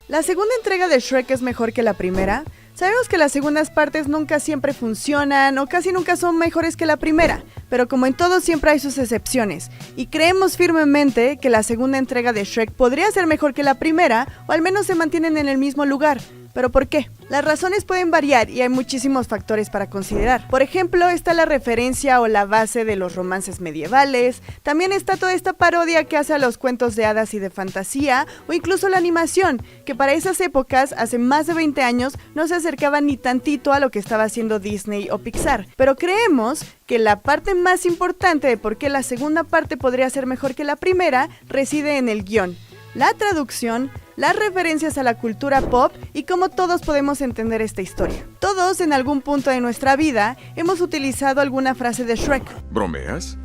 ¿La segunda entrega de Shrek es mejor que la primera? Sabemos que las segundas partes nunca siempre funcionan o casi nunca son mejores que la primera, pero como en todo siempre hay sus excepciones, y creemos firmemente que la segunda entrega de Shrek podría ser mejor que la primera, o al menos se mantienen en el mismo lugar. ¿Pero por qué? Las razones pueden variar y hay muchísimos factores para considerar. Por ejemplo, está la referencia o la base de los romances medievales, también está toda esta parodia que hace a los cuentos de hadas y de fantasía, o incluso la animación, que para esas épocas, hace más de 20 años, no se acercaba ni tantito a lo que estaba haciendo Disney o Pixar. Pero creemos que la parte más importante de por qué la segunda parte podría ser mejor que la primera reside en el guión, la traducción, las referencias a la cultura pop y cómo todos podemos entender esta historia. Todos en algún punto de nuestra vida hemos utilizado alguna frase de Shrek. ¿Bromeas?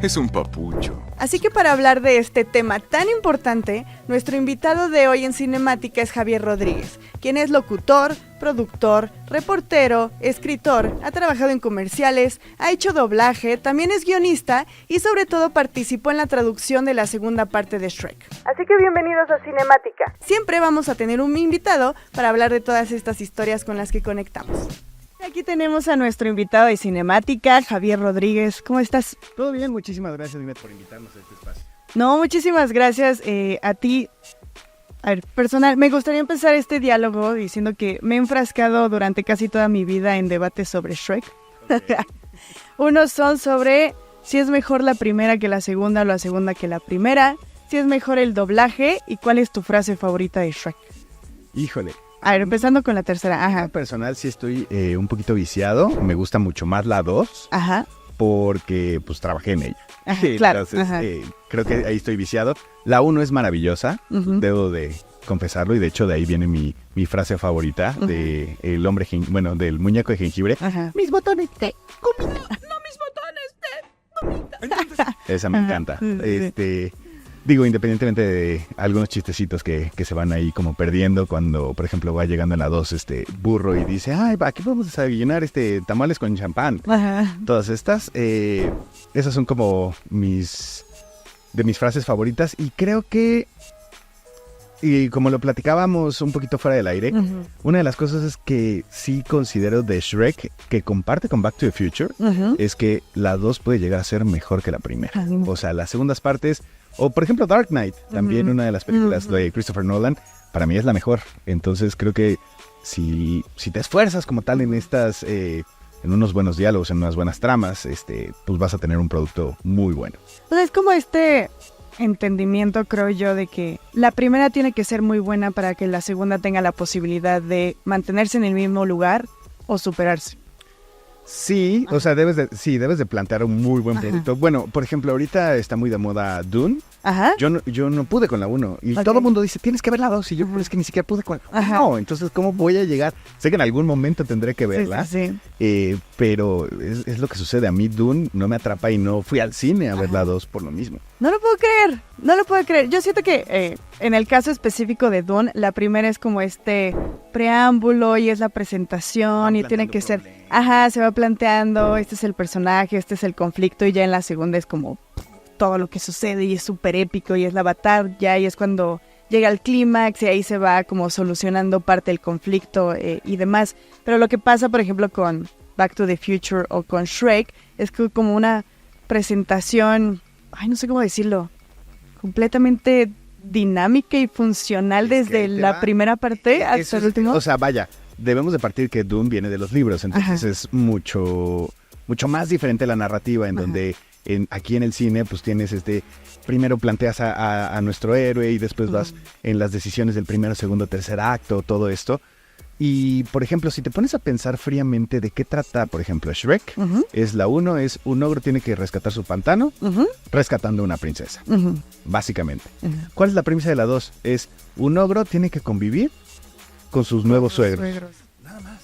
Es un papucho. Así que para hablar de este tema tan importante, nuestro invitado de hoy en Cinemática es Javier Rodríguez, quien es locutor, productor, reportero, escritor, ha trabajado en comerciales, ha hecho doblaje, también es guionista y sobre todo participó en la traducción de la segunda parte de Shrek. Así que bienvenidos a Cinemática. Siempre vamos a tener un invitado para hablar de todas estas historias con las que conectamos. Aquí tenemos a nuestro invitado de Cinemática, Javier Rodríguez. ¿Cómo estás? Todo bien, muchísimas gracias, Vimet, por invitarnos a este espacio. No, muchísimas gracias a ti. A ver, personal, me gustaría empezar este diálogo diciendo que me he enfrascado durante casi toda mi vida en debates sobre Shrek. Okay. Unos son sobre si es mejor la primera que la segunda o la segunda que la primera, si es mejor el doblaje y cuál es tu frase favorita de Shrek. Híjole. A ver, empezando con la tercera. Ajá. Personal, sí estoy un poquito viciado. Me gusta mucho más la 2. Ajá. Porque pues trabajé en ella. Ajá, claro. Entonces, ajá. Creo que ahí estoy viciado. La 1 es maravillosa, debo de confesarlo, y de hecho de ahí viene mi frase favorita de el hombre, del muñeco de jengibre. Ajá. Mis botones de comida, no mis botones de comida. Esa me encanta. Sí. Digo, independientemente de algunos chistecitos que se van ahí como perdiendo cuando, por ejemplo, va llegando en la 2 burro y dice, ay, aquí podemos desayunar tamales con champán. Ajá. Todas estas, esas son como de mis frases favoritas, y creo que, y como lo platicábamos un poquito fuera del aire, una de las cosas es que sí considero de Shrek, que comparte con Back to the Future, es que la 2 puede llegar a ser mejor que la primera. O sea, las segundas partes, o por ejemplo Dark Knight, también una de las películas de Christopher Nolan, para mí es la mejor. Entonces creo que si te esfuerzas como tal en estas, en unos buenos diálogos, en unas buenas tramas, pues vas a tener un producto muy bueno. Pues es como entendimiento, creo yo, de que la primera tiene que ser muy buena para que la segunda tenga la posibilidad de mantenerse en el mismo lugar o superarse. Sí, o sea, debes de plantear un muy buen producto. Bueno, por ejemplo, ahorita está muy de moda Dune. Ajá. Yo no pude con la 1 y todo el mundo dice, tienes que ver la 2, y yo, pero es que ni siquiera pude con la 1. No, entonces, ¿cómo voy a llegar? Sé que en algún momento tendré que verla, sí. Pero es lo que sucede. A mí Dune no me atrapa y no fui al cine a ver la 2 por lo mismo. No lo puedo creer. Yo siento que en el caso específico de Dune, la primera es como preámbulo y es la presentación y tiene que ser, se va planteando, este es el personaje, este es el conflicto, y ya en la segunda es como todo lo que sucede y es súper épico y es la batalla y es cuando llega al clímax y ahí se va como solucionando parte del conflicto y demás. Pero lo que pasa, por ejemplo, con Back to the Future o con Shrek es que como una presentación, no sé cómo decirlo, completamente dinámica y funcional desde la primera parte hasta el último. O sea, vaya, debemos de partir que Dune viene de los libros, entonces es mucho más diferente la narrativa, en donde aquí en el cine pues tienes primero planteas a nuestro héroe y después vas en las decisiones del primero, segundo, tercer acto, todo esto. Y, por ejemplo, si te pones a pensar fríamente de qué trata, por ejemplo, Shrek, es la 1, es un ogro tiene que rescatar su pantano, rescatando a una princesa, básicamente. ¿Cuál es la premisa de la 2? Es un ogro tiene que convivir con sus nuevos suegros. Nada más.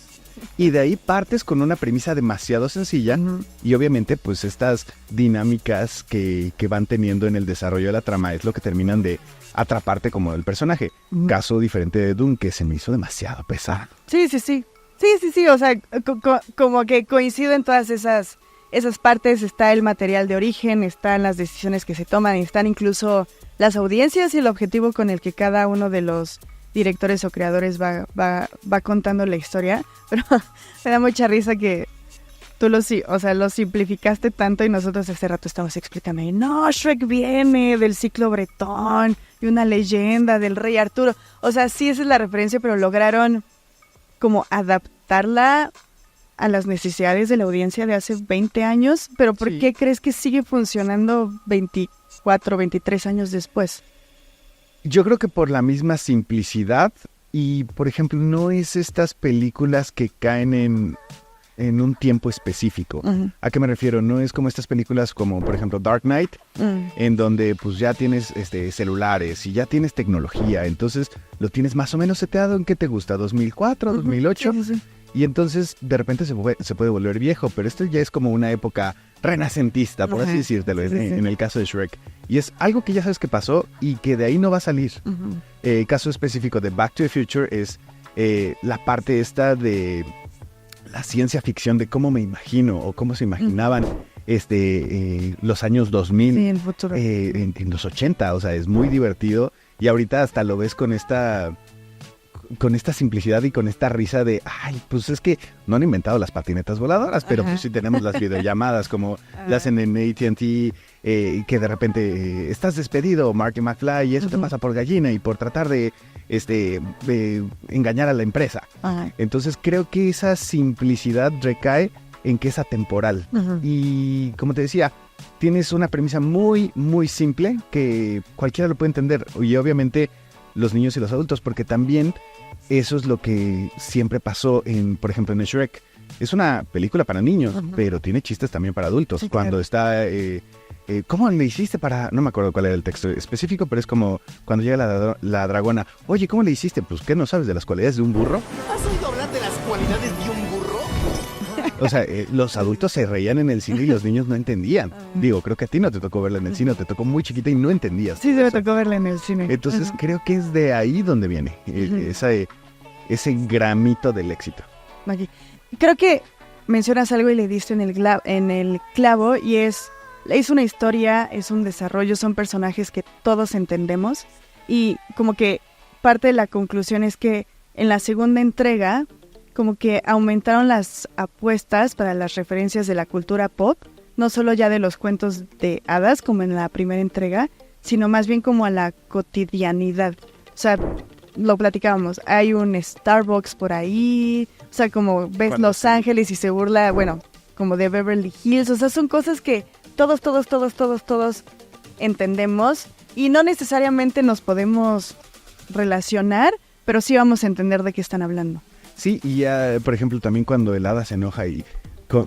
Y de ahí partes con una premisa demasiado sencilla, y obviamente pues estas dinámicas que van teniendo en el desarrollo de la trama es lo que terminan de atraparte como el personaje. Caso diferente de Dune, que se me hizo demasiado pesado. Sí, o sea, como que coincido en todas esas partes. Está el material de origen, están las decisiones que se toman, están incluso las audiencias y el objetivo con el que cada uno de los directores o creadores va contando la historia, pero me da mucha risa que tú lo simplificaste tanto y nosotros hace rato estábamos explicando, no, Shrek viene del ciclo bretón y una leyenda del rey Arturo. O sea, sí, esa es la referencia, pero lograron como adaptarla a las necesidades de la audiencia de hace 20 años. Pero ¿por qué crees que sigue funcionando 24, 23 años después? Yo creo que por la misma simplicidad y, por ejemplo, no es estas películas que caen en un tiempo específico. Uh-huh. ¿A qué me refiero? No es como estas películas como, por ejemplo, Dark Knight, en donde pues ya tienes celulares y ya tienes tecnología, entonces lo tienes más o menos seteado en qué te gusta, 2004, 2008, sí. Y entonces de repente se puede volver viejo, pero esto ya es como una época renacentista, por así decírtelo, en el caso de Shrek. Y es algo que ya sabes que pasó y que de ahí no va a salir. Uh-huh. Caso específico de Back to the Future es la parte esta de la ciencia ficción, de cómo me imagino o cómo se imaginaban los años 2000 en el futuro. En los 80, o sea, es muy divertido y ahorita hasta lo ves con esta simplicidad y con esta risa de, ay, pues es que no han inventado las patinetas voladoras, pero pues sí tenemos las videollamadas como las hacen en AT&T, que de repente estás despedido, Marty McFly, y eso te pasa por gallina y por tratar de engañar a la empresa. Entonces creo que esa simplicidad recae en que es atemporal. Y como te decía, tienes una premisa muy, muy simple que cualquiera lo puede entender, y obviamente los niños y los adultos, porque también eso es lo que siempre pasó por ejemplo, en Shrek. Es una película para niños, pero tiene chistes también para adultos. Sí, cuando está... ¿cómo le hiciste para...? No me acuerdo cuál era el texto específico, pero es como cuando llega la dragona. Oye, ¿cómo le hiciste? Pues, ¿qué no sabes de las cualidades de un burro? ¿Has oído hablar de las cualidades de un burro? O sea, los adultos se reían en el cine y los niños no entendían. Digo, creo que a ti no te tocó verla en el cine, te tocó muy chiquita y no entendías. Sí, me tocó verla en el cine. Entonces, creo que es de ahí donde viene ese gramito del éxito. Aquí. Creo que mencionas algo y le diste en el clavo, y es una historia, es un desarrollo, son personajes que todos entendemos, y como que parte de la conclusión es que en la segunda entrega como que aumentaron las apuestas para las referencias de la cultura pop, no solo ya de los cuentos de hadas como en la primera entrega, sino más bien como a la cotidianidad. O sea, lo platicábamos, hay un Starbucks por ahí, o sea, como ves Los Ángeles y se burla, bueno, como de Beverly Hills, o sea, son cosas que todos entendemos y no necesariamente nos podemos relacionar, pero sí vamos a entender de qué están hablando. Sí, y por ejemplo, también cuando el hada se enoja y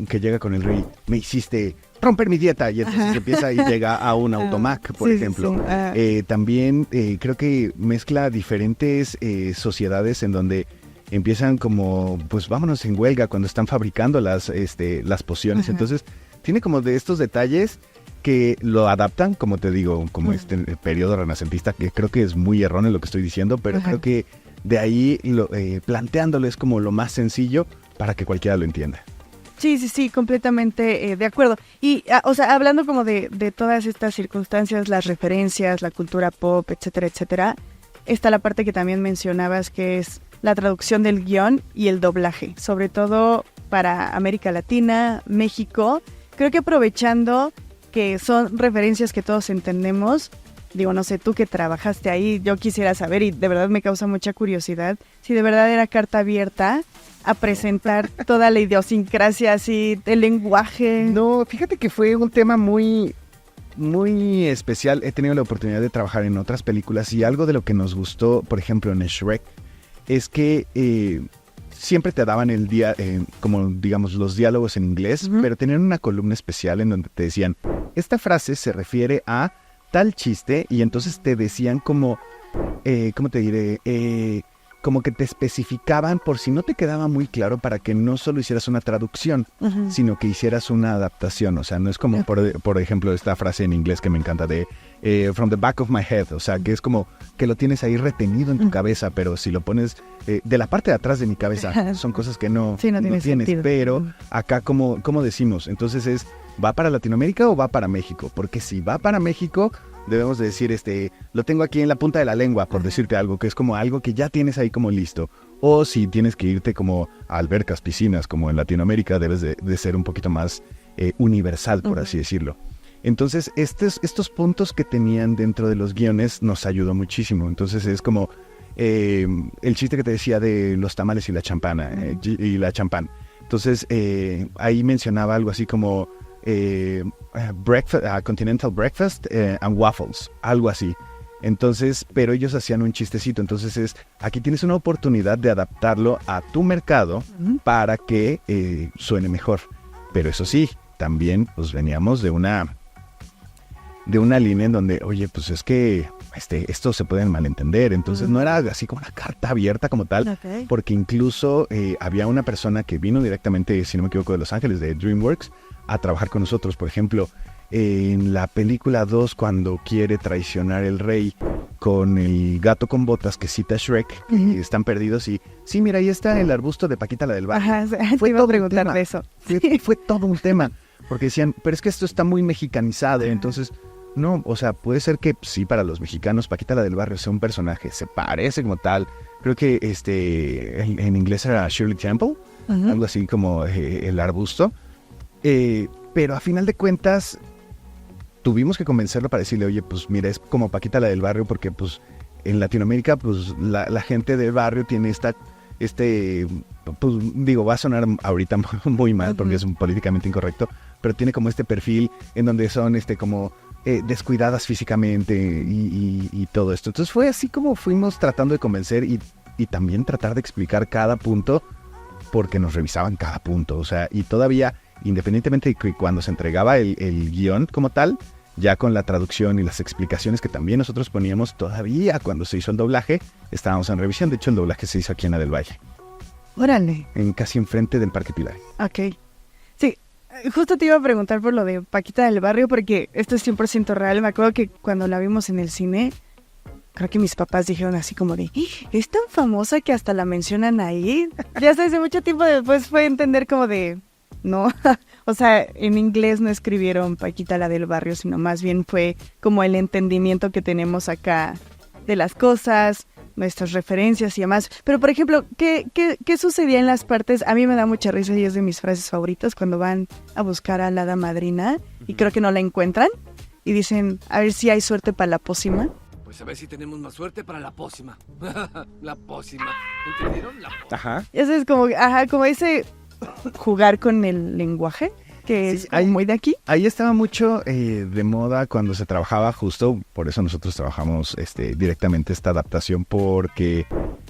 que llega con el rey, me hiciste romper mi dieta, y entonces empieza y llega a un automac, por ejemplo. Sí. También creo que mezcla diferentes sociedades en donde empiezan como, pues vámonos en huelga cuando están fabricando las pociones. Entonces tiene como de estos detalles que lo adaptan, como te digo, como este periodo renacentista, que creo que es muy erróneo lo que estoy diciendo, pero creo que de ahí planteándolo es como lo más sencillo para que cualquiera lo entienda. Sí, completamente de acuerdo. Y, o sea, hablando como de todas estas circunstancias, las referencias, la cultura pop, etcétera, está la parte que también mencionabas, que es la traducción del guión y el doblaje, sobre todo para América Latina, México. Creo que aprovechando que son referencias que todos entendemos, digo, no sé, tú que trabajaste ahí, yo quisiera saber, y de verdad me causa mucha curiosidad, si de verdad era carta abierta a presentar toda la idiosincrasia, así, el lenguaje. No, fíjate que fue un tema muy, muy especial. He tenido la oportunidad de trabajar en otras películas y algo de lo que nos gustó, por ejemplo, en Shrek, es que siempre te daban el día, como digamos, los diálogos en inglés, pero tenían una columna especial en donde te decían, esta frase se refiere a tal chiste, y entonces te decían como, ¿cómo te diré? Como que te especificaban por si no te quedaba muy claro, para que no solo hicieras una traducción, sino que hicieras una adaptación. O sea, no es como, por ejemplo, esta frase en inglés que me encanta de from the back of my head. O sea, que es como que lo tienes ahí retenido en tu cabeza, pero si lo pones de la parte de atrás de mi cabeza, son cosas que no tienes. Sentido. Pero acá, ¿cómo decimos? Entonces ¿va para Latinoamérica o va para México? Porque si va para México, debemos de decir, lo tengo aquí en la punta de la lengua, por decirte algo, que es como algo que ya tienes ahí como listo. O si tienes que irte como a albercas, piscinas, como en Latinoamérica, debes de ser un poquito más universal, por así decirlo. Entonces, estos puntos que tenían dentro de los guiones nos ayudó muchísimo. Entonces, es como el chiste que te decía de los tamales y la champana, y la champán. Entonces, ahí mencionaba algo así como Continental Breakfast and Waffles, algo así. Entonces, pero ellos hacían un chistecito. Entonces, aquí tienes una oportunidad de adaptarlo a tu mercado para que suene mejor. Pero eso sí, también pues veníamos de una línea en donde, oye, pues es que esto se puede malentender. Entonces no era así como una carta abierta como tal, porque incluso había una persona que vino directamente, si no me equivoco, de Los Ángeles, de DreamWorks, a trabajar con nosotros. Por ejemplo, en la película 2, cuando quiere traicionar el rey con el gato con botas que cita Shrek, y están perdidos y, sí, mira, ahí está el arbusto de Paquita la del barrio. Ajá, fue iba a preguntar de eso. Fue todo un tema, porque decían, pero es que esto está muy mexicanizado, entonces... No, o sea, puede ser que sí, para los mexicanos Paquita la del barrio sea un personaje, se parece como tal. Creo que en inglés era Shirley Temple, algo así como el arbusto. Pero a final de cuentas tuvimos que convencerlo para decirle, oye, pues mira, es como Paquita la del barrio, porque pues en Latinoamérica pues la gente del barrio tiene pues digo, va a sonar ahorita muy mal porque es un políticamente incorrecto, pero tiene como este perfil en donde son como descuidadas físicamente y todo esto. Entonces fue así como fuimos tratando de convencer y también tratar de explicar cada punto, porque nos revisaban cada punto. O sea, y todavía, independientemente de que cuando se entregaba el guión como tal, ya con la traducción y las explicaciones que también nosotros poníamos, todavía cuando se hizo el doblaje, estábamos en revisión. De hecho, el doblaje se hizo aquí en La del Valle. Órale. Casi enfrente del Parque Pilar. Ok. Sí, justo te iba a preguntar por lo de Paquita del barrio, porque esto es 100% real. Me acuerdo que cuando la vimos en el cine, creo que mis papás dijeron así como de, es tan famosa que hasta la mencionan ahí. Ya hasta hace mucho tiempo después fue entender como de, no, o sea, en inglés no escribieron Paquita la del barrio, sino más bien fue como el entendimiento que tenemos acá de las cosas, nuestras referencias y demás. Pero, por ejemplo, ¿qué sucedía en las partes? A mí me da mucha risa y es de mis frases favoritas cuando van a buscar a la hada madrina y creo que no la encuentran y dicen, a ver si hay suerte para la pócima. Pues a ver si tenemos más suerte para la pócima. La pócima. ¿Entendieron? La pócima. Ajá. Eso es como ese jugar con el lenguaje, que sí, es como muy de aquí. Ahí estaba mucho de moda cuando se trabajaba, justo por eso nosotros trabajamos directamente esta adaptación, porque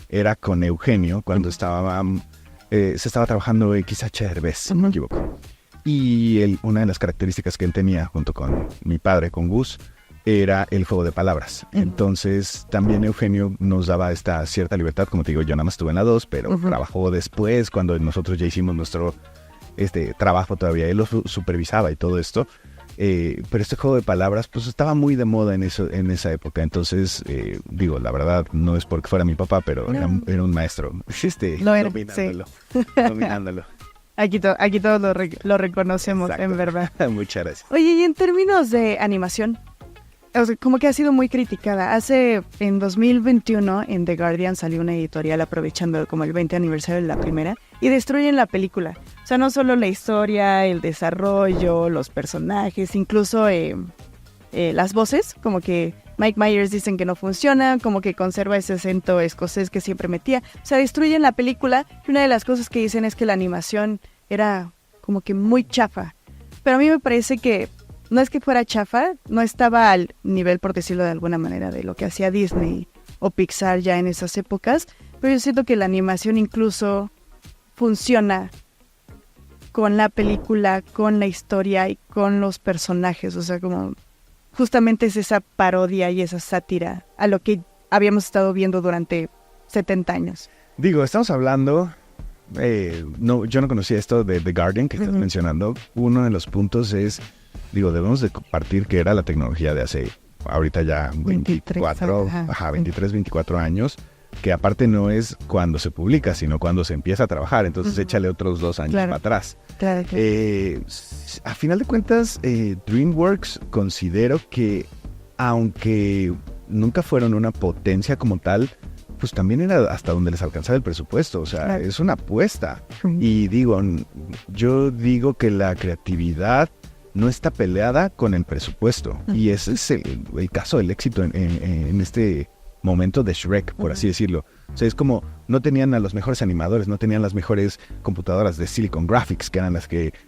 era con Eugenio cuando se estaba trabajando XH Derbez, si no me equivoco. Y una de las características que él tenía junto con mi padre, con Gus, era el juego de palabras. Entonces también Eugenio nos daba esta cierta libertad. Como te digo, yo nada más estuve en la 2, pero trabajó después cuando nosotros ya hicimos nuestro trabajo. Todavía él lo supervisaba y todo esto, pero este juego de palabras pues estaba muy de moda en esa época. Entonces digo, la verdad no es porque fuera mi papá, pero era un maestro dominándolo. Aquí todos lo reconocemos. Exacto. En verdad. Muchas gracias. Oye, y en términos de animación, o sea, como que ha sido muy criticada. En 2021 en The Guardian salió una editorial aprovechando como el 20 aniversario de la primera y destruyen la película. O sea, no solo la historia, el desarrollo, los personajes, incluso las voces, como que Mike Myers dicen que no funciona, como que conserva ese acento escocés que siempre metía. O sea, destruyen la película y una de las cosas que dicen es que la animación era como que muy chafa. Pero a mí me parece que no es que fuera chafa, no estaba al nivel, por decirlo de alguna manera, de lo que hacía Disney o Pixar ya en esas épocas, pero yo siento que la animación incluso funciona con la película, con la historia y con los personajes. O sea, como justamente es esa parodia y esa sátira a lo que habíamos estado viendo durante 70 años. Digo, estamos hablando... yo no conocía esto de The Guardian que estás mencionando. Uno de los puntos es... Digo, debemos de partir que era la tecnología de hace, ahorita ya 23, 24 años, que aparte no es cuando se publica, sino cuando se empieza a trabajar. Entonces échale otros 2 años para atrás. Claro. A final de cuentas, DreamWorks considero que aunque nunca fueron una potencia como tal, pues también era hasta donde les alcanzaba el presupuesto. O sea, Claro. es una apuesta. Y yo digo que la creatividad no está peleada con el presupuesto. Y ese es el caso del éxito en este momento de Shrek, por así decirlo. O sea, es como, no tenían a los mejores animadores, no tenían las mejores computadoras de Silicon Graphics, que eran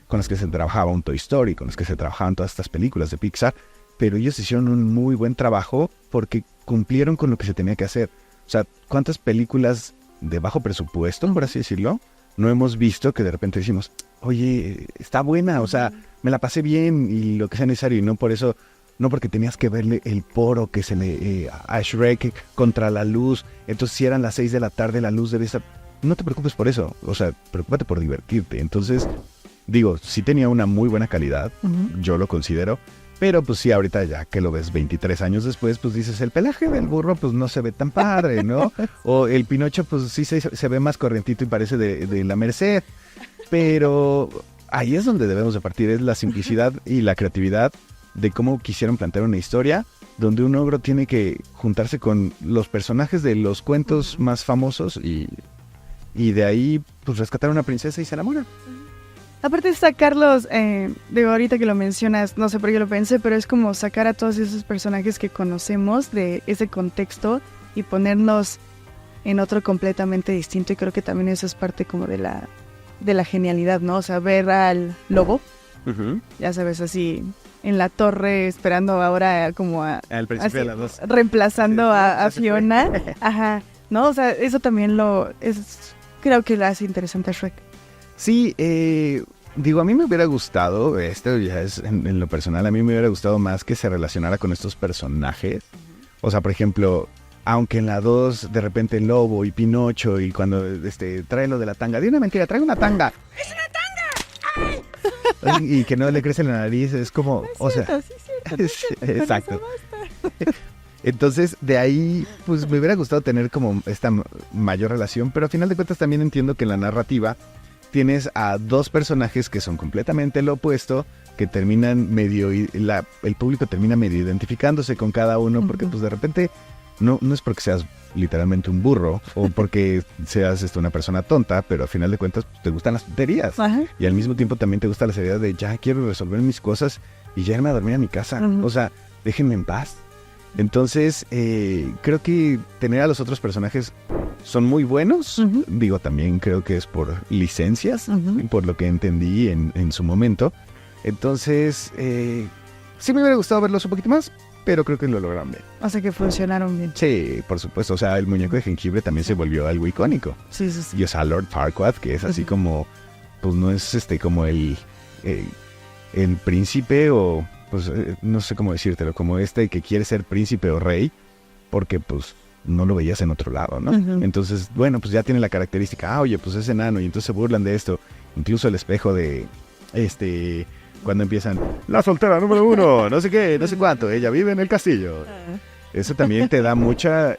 con las que se trabajaba un Toy Story, con las que se trabajaban todas estas películas de Pixar, pero ellos hicieron un muy buen trabajo porque cumplieron con lo que se tenía que hacer. O sea, ¿cuántas películas de bajo presupuesto, por así decirlo, no hemos visto que de repente decimos, oye, está buena, o sea, me la pasé bien y lo que sea necesario, y no por eso, no porque tenías que verle el poro que se le a Shrek contra la luz, entonces si eran las 6 de la tarde la luz debe estar... No te preocupes por eso, o sea, preocúpate por divertirte. Entonces, sí tenía una muy buena calidad, yo lo considero, pero pues sí, ahorita ya que lo ves 23 años después, pues dices, el pelaje del burro pues no se ve tan padre, ¿no? O el Pinocho pues sí se ve más corrientito y parece de la Merced, pero ahí es donde debemos de partir, es la simplicidad y la creatividad de cómo quisieron plantear una historia donde un ogro tiene que juntarse con los personajes de los cuentos más famosos y de ahí pues rescatar a una princesa y se enamoran. Aparte de sacarlos, ahorita que lo mencionas, no sé por qué lo pensé, pero es como sacar a todos esos personajes que conocemos de ese contexto y ponernos en otro completamente distinto, y creo que también eso es parte como de la genialidad, ¿no? O sea, ver al lobo, ya sabes, así en la torre esperando ahora como Al principio así, de las dos. reemplazando a Fiona, ajá, ¿no? O sea, eso también creo que lo hace interesante a Shrek. Sí, a mí me hubiera gustado, esto ya es en lo personal, a mí me hubiera gustado más que se relacionara con estos personajes. O sea, por ejemplo, aunque en la 2 de repente el lobo y Pinocho y cuando trae lo de la tanga, di una mentira, trae una tanga. ¡Es una tanga! Y que no le crece la nariz, es como, exacto. Entonces, de ahí, pues me hubiera gustado tener como esta mayor relación, pero a final de cuentas también entiendo que en la narrativa tienes a dos personajes que son completamente lo opuesto, que terminan el público termina medio identificándose con cada uno, porque pues de repente no es porque seas literalmente un burro o porque seas una persona tonta, pero a final de cuentas pues, te gustan las tonterías. Ajá. Y al mismo tiempo también te gusta la seriedad de ya quiero resolver mis cosas y ya irme a dormir a mi casa. O sea, déjenme en paz. Entonces, creo que tener a los otros personajes son muy buenos. También creo que es por licencias, por lo que entendí en su momento. Entonces, sí me hubiera gustado verlos un poquito más, pero creo que lo lograron bien. O sea, que funcionaron bien. Sí, por supuesto. O sea, el muñeco de jengibre también se volvió algo icónico. Sí. Y o sea, Lord Farquaad, que es así como, pues no es como el príncipe o... pues no sé cómo decírtelo, como que quiere ser príncipe o rey, porque pues no lo veías en otro lado, ¿no? Entonces, bueno, pues ya tiene la característica, oye, pues es enano, y entonces se burlan de esto. Incluso el espejo de, cuando empiezan, la soltera número 1, no sé qué, no sé cuánto, ella vive en el castillo. Eso también te da mucho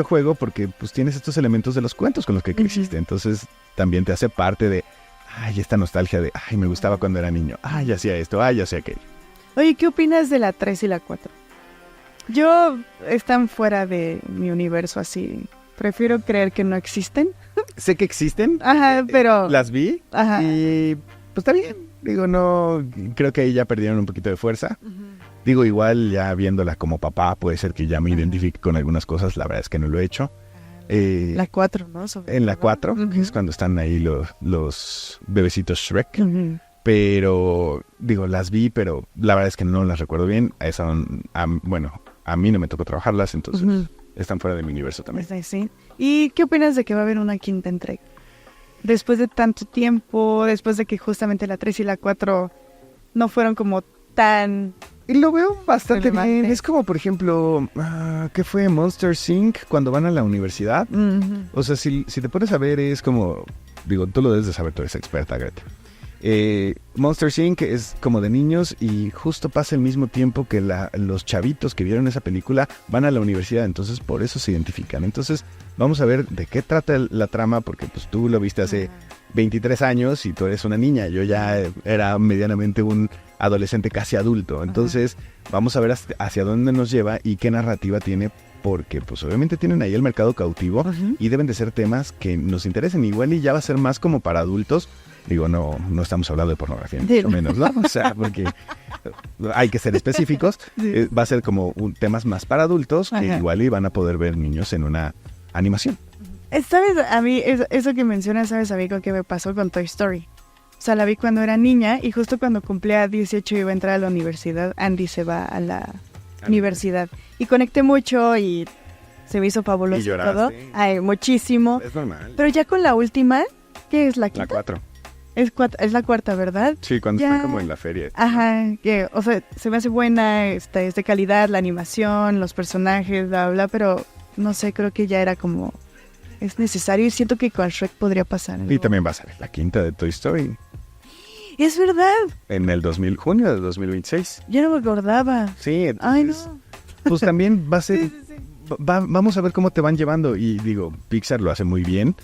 juego, porque pues tienes estos elementos de los cuentos con los que creciste, entonces también te hace parte de, esta nostalgia de, me gustaba cuando era niño, hacía esto, hacía aquello. Oye, ¿qué opinas de la 3 y la 4? Están fuera de mi universo, así. Prefiero creer que no existen. Sé que existen. Ajá, pero... Las vi. Ajá. Y pues está bien. No, creo que ahí ya perdieron un poquito de fuerza. Igual ya viéndola como papá, puede ser que ya me identifique con algunas cosas. La verdad es que no lo he hecho. La 4, ¿no? En la 4, que es cuando están ahí los bebecitos Shrek. Pero, las vi, pero la verdad es que no las recuerdo bien. A mí no me tocó trabajarlas, entonces están fuera de mi universo también. Sí. ¿Y qué opinas de que va a haber una quinta entrega? Después de tanto tiempo, después de que justamente la 3 y la 4 no fueron como tan... Y lo veo bastante relevante. bien. Es como, por ejemplo, ¿qué fue Monster Inc. cuando van a la universidad? O sea, si te pones a ver, es como... tú lo debes de saber, tú eres experta, Greta. Monster Inc. es como de niños y justo pasa el mismo tiempo que los chavitos que vieron esa película van a la universidad, entonces por eso se identifican. Entonces vamos a ver de qué trata la trama, porque pues tú lo viste hace 23 años y tú eres una niña, yo ya era medianamente un adolescente casi adulto. Entonces, vamos a ver hacia dónde nos lleva y qué narrativa tiene, porque pues obviamente tienen ahí el mercado cautivo y deben de ser temas que nos interesen. Igual y ya va a ser más como para adultos. Digo, no estamos hablando de pornografía, ni mucho menos, ¿no? O sea, porque hay que ser específicos. Va a ser como temas más para adultos que igual y van a poder ver niños en una animación. ¿Sabes? A mí, eso que mencionas, ¿sabes? A mí con qué me pasó con Toy Story. O sea, la vi cuando era niña y justo cuando cumplía 18 y iba a entrar a la universidad, Andy se va a la universidad. Y conecté mucho y se me hizo fabuloso. ¿Y lloraste? Todo. Ay, muchísimo. Es normal. Pero ya con la última, ¿qué es la quinta? La 4. Es la cuarta, ¿verdad? Sí, cuando Ya. está como en la feria. Ajá, que, o sea, se me hace buena, es de calidad, la animación, los personajes, bla, bla, pero no sé, creo que ya era como, es necesario y siento que con Shrek podría pasar. Y también va a salir la quinta de Toy Story Es verdad, en el junio de 2026. ya no me acordaba. Sí, Ay, no. entonces, pues también va a ser, vamos a ver cómo te van llevando. Y digo, Pixar lo hace muy bien,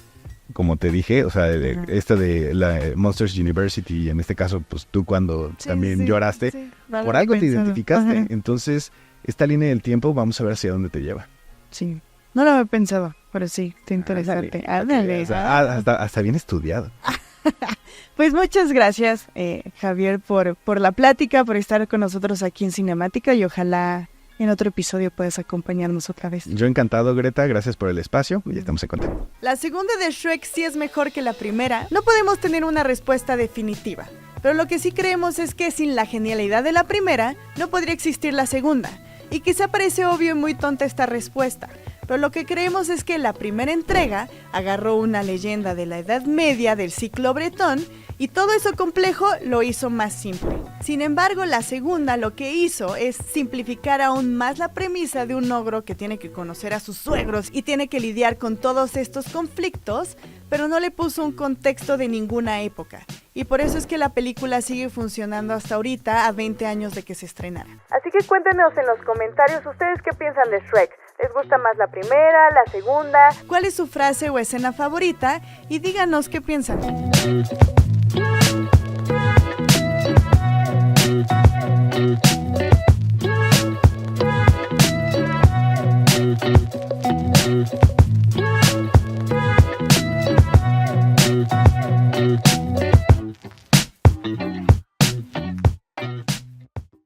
como te dije, o sea, de la Monsters University, y en este caso, pues tú cuando también lloraste, no lo por había algo te pensado. identificaste. Ajá. Entonces, esta línea del tiempo, vamos a ver hacia dónde te lleva. Sí, no lo había pensado, pero sí, está interesante. Ándale. O sea, hasta bien estudiado. Pues muchas gracias, Javier, por la plática, por estar con nosotros aquí en Cinemática y ojalá en otro episodio puedas acompañarnos otra vez. Yo encantado, Greta, gracias por el espacio y estamos en contacto. La segunda de Shrek sí es mejor que la primera. No podemos tener una respuesta definitiva, pero lo que sí creemos es que sin la genialidad de la primera, no podría existir la segunda. Y quizá parece obvio y muy tonta esta respuesta, pero lo que creemos es que la primera entrega agarró una leyenda de la Edad Media del ciclo bretón y todo eso complejo lo hizo más simple. Sin embargo, la segunda lo que hizo es simplificar aún más la premisa de un ogro que tiene que conocer a sus suegros y tiene que lidiar con todos estos conflictos, pero no le puso un contexto de ninguna época. Y por eso es que la película sigue funcionando hasta ahorita, a 20 años de que se estrenara. Así que cuéntenos en los comentarios ustedes qué piensan de Shrek. ¿Les gusta más la primera, la segunda? ¿Cuál es su frase o escena favorita? Y díganos qué piensan.